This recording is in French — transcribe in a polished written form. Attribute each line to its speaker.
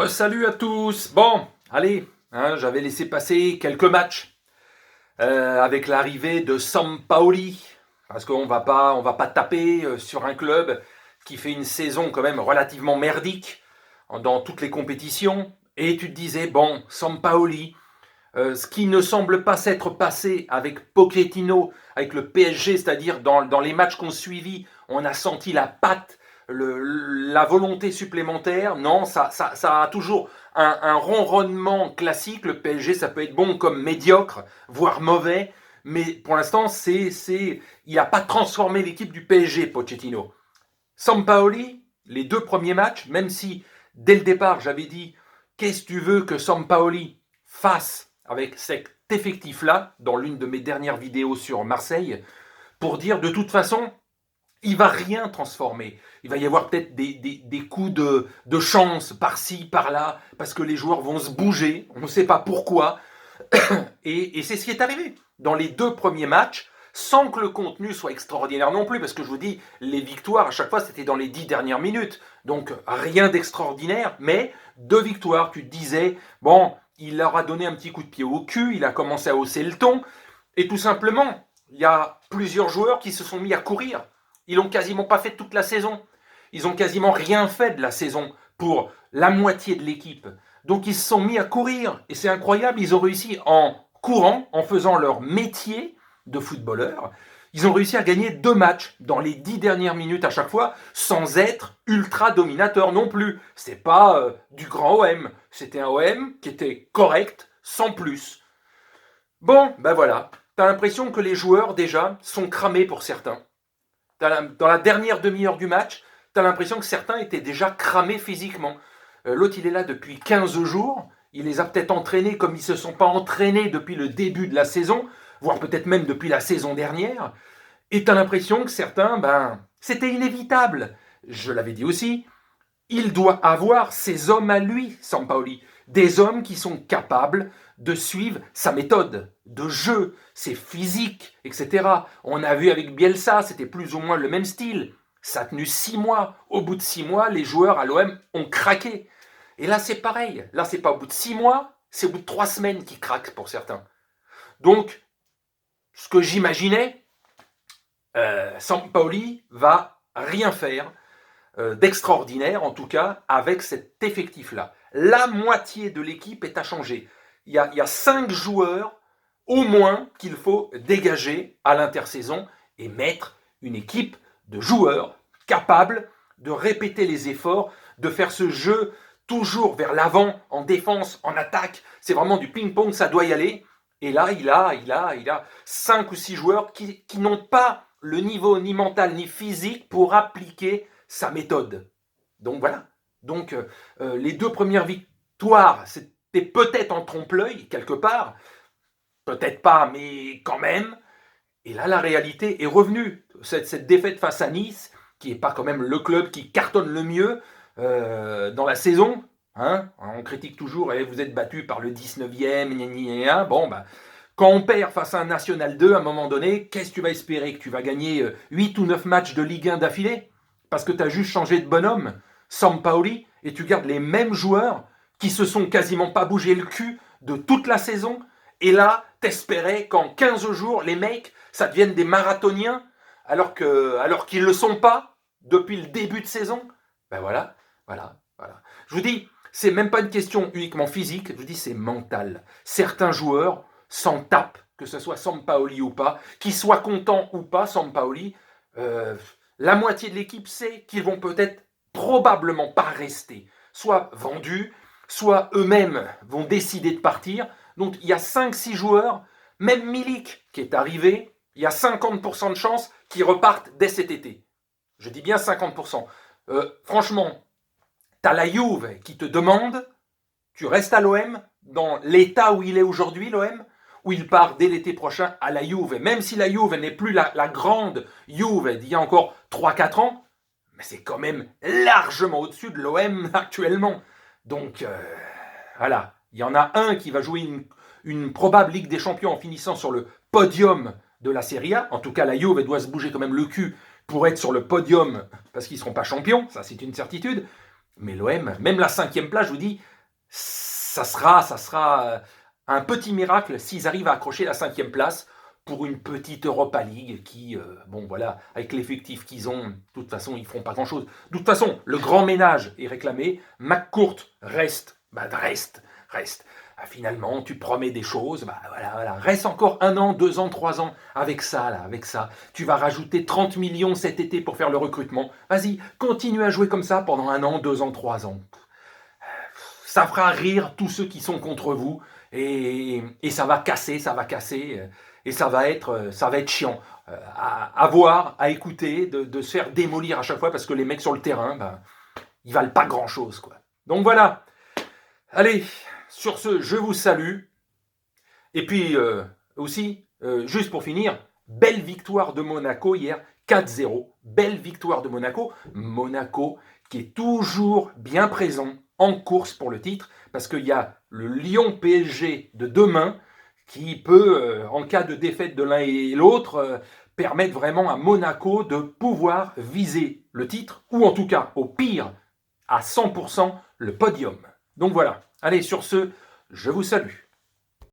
Speaker 1: Salut à tous. Bon, allez, j'avais laissé passer quelques matchs avec l'arrivée de Sampaoli, parce qu'on va pas taper sur un club qui fait une saison quand même relativement merdique dans toutes les compétitions. Et tu te disais, bon, Sampaoli, ce qui ne semble pas s'être passé avec Pochettino, avec le PSG, c'est-à-dire dans les matchs qu'on suivit, on a senti la patte, la volonté supplémentaire. Non, ça a toujours un ronronnement classique. Le PSG, ça peut être bon comme médiocre, voire mauvais. Mais pour l'instant, il n'a pas transformé l'équipe du PSG, Pochettino. Sampaoli, les deux premiers matchs, même si dès le départ j'avais dit qu'est-ce que tu veux que Sampaoli fasse avec cet effectif-là, dans l'une de mes dernières vidéos sur Marseille, pour dire de toute façon, il va rien transformer. Il va y avoir peut-être des coups de chance par-ci, par-là, parce que les joueurs vont se bouger, on ne sait pas pourquoi, et c'est ce qui est arrivé. Dans les deux premiers matchs, sans que le contenu soit extraordinaire non plus, parce que je vous dis, les victoires, à chaque fois, c'était dans les 10 dernières minutes. Donc, rien d'extraordinaire, mais deux victoires, tu te disais, bon, il leur a donné un petit coup de pied au cul, il a commencé à hausser le ton, et tout simplement, il y a plusieurs joueurs qui se sont mis à courir. Ils l'ont quasiment pas fait toute la saison. Ils ont quasiment rien fait de la saison pour la moitié de l'équipe. Donc ils se sont mis à courir. Et c'est incroyable, ils ont réussi en courant, en faisant leur métier de footballeur. Ils ont réussi à gagner 2 matchs dans les 10 dernières minutes à chaque fois, sans être ultra dominateur non plus. C'est pas du grand OM. C'était un OM qui était correct, sans plus. Bon, ben voilà. T'as l'impression que les joueurs, déjà, sont cramés pour certains. Dans la dernière demi-heure du match, tu as l'impression que certains étaient déjà cramés physiquement. L'autre, il est là depuis 15 jours. Il les a peut-être entraînés comme ils ne se sont pas entraînés depuis le début de la saison, voire peut-être même depuis la saison dernière. Et tu as l'impression que certains, c'était inévitable. Je l'avais dit aussi, il doit avoir ses hommes à lui, Sampaoli. Des hommes qui sont capables de suivre sa méthode de jeu, ses physiques, etc. On a vu avec Bielsa, c'était plus ou moins le même style. Ça a tenu 6 mois. Au bout de 6 mois, les joueurs à l'OM ont craqué. Et là, c'est pareil. Là, c'est pas au bout de 6 mois, c'est au bout de 3 semaines qu'ils craquent pour certains. Donc, ce que j'imaginais, Sampaoli va rien faire d'extraordinaire, en tout cas, avec cet effectif-là. La moitié de l'équipe est à changer. Il y a 5 joueurs, au moins, qu'il faut dégager à l'intersaison et mettre une équipe de joueurs capables de répéter les efforts, de faire ce jeu toujours vers l'avant, en défense, en attaque. C'est vraiment du ping-pong, ça doit y aller. Et là, il a 5 ou 6 joueurs qui n'ont pas le niveau ni mental ni physique pour appliquer sa méthode. Donc voilà. Donc les 2 premières victoires, c'était peut-être en trompe-l'œil quelque part, peut-être pas, mais quand même. Et là, la réalité est revenue. Cette défaite face à Nice, qui n'est pas quand même le club qui cartonne le mieux dans la saison. On critique toujours, et vous êtes battu par le 19e, bon, quand on perd face à un National 2, à un moment donné, qu'est-ce que tu vas espérer? Que tu vas gagner 8 ou 9 matchs de Ligue 1 d'affilée? Parce que tu as juste changé de bonhomme, Sampaoli, et tu gardes les mêmes joueurs qui se sont quasiment pas bougé le cul de toute la saison. Et là, t'espérais qu'en 15 jours, les mecs, ça devienne des marathoniens, alors qu'ils ne le sont pas depuis le début de saison. Voilà. Je vous dis, c'est même pas une question uniquement physique, je vous dis, c'est mental. Certains joueurs s'en tapent, que ce soit Sampaoli ou pas, qu'ils soient contents ou pas, Sampaoli, la moitié de l'équipe sait qu'ils vont peut-être probablement pas rester, soit vendus, soit eux-mêmes vont décider de partir. Donc il y a 5-6 joueurs, même Milik qui est arrivé, il y a 50% de chances qu'ils repartent dès cet été. Je dis bien 50%. Franchement, tu as la Juve qui te demande, tu restes à l'OM, dans l'état où il est aujourd'hui, l'OM, où il part dès l'été prochain à la Juve. Même si la Juve n'est plus la grande Juve d'il y a encore 3-4 ans, mais c'est quand même largement au-dessus de l'OM actuellement. Donc, voilà. Il y en a un qui va jouer une probable Ligue des Champions en finissant sur le podium de la Serie A. En tout cas, la Juve doit se bouger quand même le cul pour être sur le podium, parce qu'ils ne seront pas champions, ça c'est une certitude. Mais l'OM, même la 5e place, je vous dis, ça sera un petit miracle s'ils arrivent à accrocher la 5e place pour une petite Europa League qui, bon voilà, avec l'effectif qu'ils ont, de toute façon, ils ne feront pas grand-chose. De toute façon, le grand ménage est réclamé, McCourt reste, reste. Ah, finalement, tu promets des choses, voilà, reste encore 1 an, 2 ans, 3 ans avec ça. Tu vas rajouter 30 millions cet été pour faire le recrutement. Vas-y, continue à jouer comme ça pendant 1 an, 2 ans, 3 ans. Ça fera rire tous ceux qui sont contre vous et ça va casser et ça va être chiant à voir, à écouter, de se faire démolir à chaque fois parce que les mecs sur le terrain, ils valent pas grand-chose, quoi. Donc voilà. Allez, sur ce, je vous salue. Et puis aussi, juste pour finir, belle victoire de Monaco hier, 4-0. Belle victoire de Monaco. Monaco qui est toujours bien présent en course pour le titre, parce qu'il y a le Lyon PSG de demain qui peut, en cas de défaite de l'un et l'autre, permettre vraiment à Monaco de pouvoir viser le titre, ou en tout cas, au pire, à 100% le podium. Donc voilà. Allez, sur ce, je vous salue.